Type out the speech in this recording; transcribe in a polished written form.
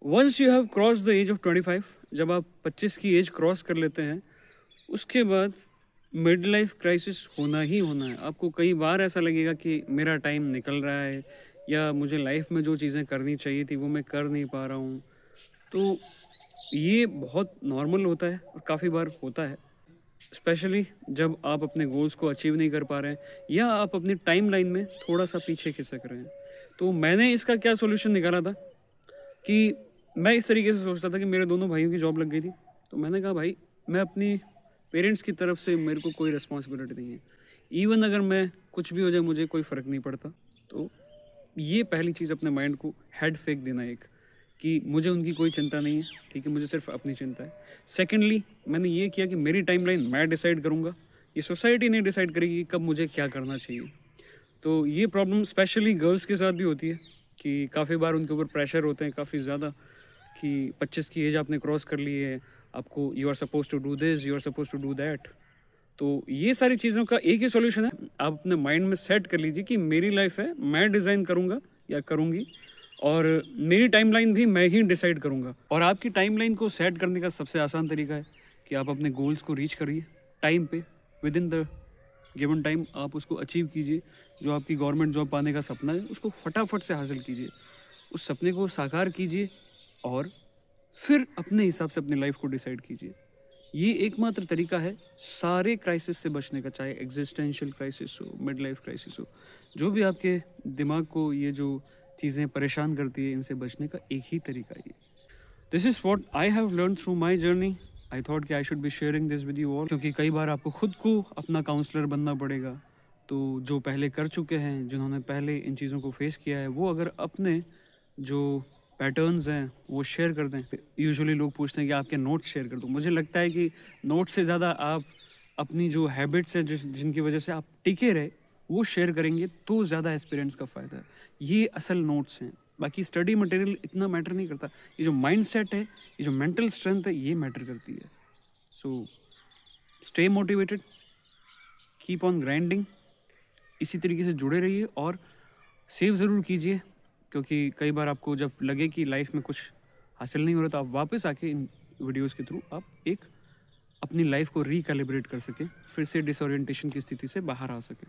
Once you have cross the age of 25, जब आप 25 की एज क्रॉस कर लेते हैं, उसके बाद मिड लाइफ क्राइसिस होना ही होना है। आपको कई बार ऐसा लगेगा कि मेरा टाइम निकल रहा है, या मुझे लाइफ में जो चीज़ें करनी चाहिए थी वो मैं कर नहीं पा रहा हूँ। तो ये बहुत नॉर्मल होता है और काफ़ी बार होता है, स्पेशली जब आप अपने गोल्स को अचीव नहीं कर पा रहे हैं या आप अपनी टाइम लाइन में थोड़ा सा पीछे खिसक रहे हैं। तो मैंने इसका क्या सोल्यूशन निकाला था कि मैं इस तरीके से सोचता था कि मेरे दोनों भाइयों की जॉब लग गई थी। तो मैंने कहा भाई, मैं अपनी पेरेंट्स की तरफ से मेरे को कोई रिस्पॉन्सिबिलिटी नहीं है, इवन अगर मैं कुछ भी हो जाए मुझे कोई फ़र्क नहीं पड़ता। तो ये पहली चीज़, अपने माइंड को हेड फेंक देना एक, कि मुझे उनकी कोई चिंता नहीं है, ठीक है, मुझे सिर्फ अपनी चिंता है। सेकेंडली मैंने ये किया कि मेरी टाइमलाइन मैं डिसाइड करूँगा, ये सोसाइटी नहीं डिसाइड करेगी कि कब मुझे क्या करना चाहिए। तो ये प्रॉब्लम स्पेशली गर्ल्स के साथ भी होती है कि काफ़ी बार उनके ऊपर प्रेशर होते हैं काफ़ी ज़्यादा, कि 25 की एज आपने क्रॉस कर ली है, आपको you are suppose to do this, you are suppose to do that. तो ये सारी चीज़ों का एक ही सॉल्यूशन है, आप अपने माइंड में सेट कर लीजिए कि मेरी लाइफ है, मैं डिज़ाइन करूँगा या करूँगी, और मेरी टाइमलाइन भी मैं ही डिसाइड करूँगा। और आपकी टाइमलाइन को सेट करने का सबसे आसान तरीका है कि आप अपने गोल्स को रीच करिए टाइम पे, with in the given time आप उसको अचीव कीजिए। जो आपकी गवर्नमेंट जॉब पाने का सपना है उसको फटाफट से हासिल कीजिए, उस सपने को साकार कीजिए, और फिर अपने हिसाब से अपनी लाइफ को डिसाइड कीजिए। ये एकमात्र तरीका है सारे क्राइसिस से बचने का, चाहे एग्जिस्टेंशियल क्राइसिस हो, मिड लाइफ क्राइसिस हो, जो भी आपके दिमाग को ये जो चीज़ें परेशान करती है, इनसे बचने का एक ही तरीका है ये। This is what I have learn through my journey. I thought कि I should be sharing this with you all, क्योंकि कई बार आपको खुद को अपना काउंसलर बनना पड़ेगा। तो जो पहले कर चुके हैं, जिन्होंने पहले इन चीज़ों को फेस किया है, वो अगर अपने जो पैटर्न्स हैं वो शेयर कर दें। यूजुअली लोग पूछते हैं कि आपके नोट्स शेयर कर दो। मुझे लगता है कि नोट्स से ज़्यादा आप अपनी जो हैबिट्स है, जिनकी वजह से आप टिके रहे, वो शेयर करेंगे तो ज़्यादा एक्सपीरियंस का फ़ायदा है। ये असल नोट्स हैं, बाकी स्टडी मटेरियल इतना मैटर नहीं करता। ये जो माइंड सेट है, ये जो मेंटल स्ट्रेंथ है, ये मैटर करती है। So stay motivated, keep on grinding, इसी तरीके से जुड़े रहिए और सेव ज़रूर कीजिए, क्योंकि कई बार आपको जब लगे कि लाइफ में कुछ हासिल नहीं हो रहा, तो आप वापस आके इन वीडियोस के थ्रू आप एक अपनी लाइफ को रिकैलिब्रेट कर सकें, फिर से डिसोरिएंटेशन की स्थिति से बाहर आ सकें।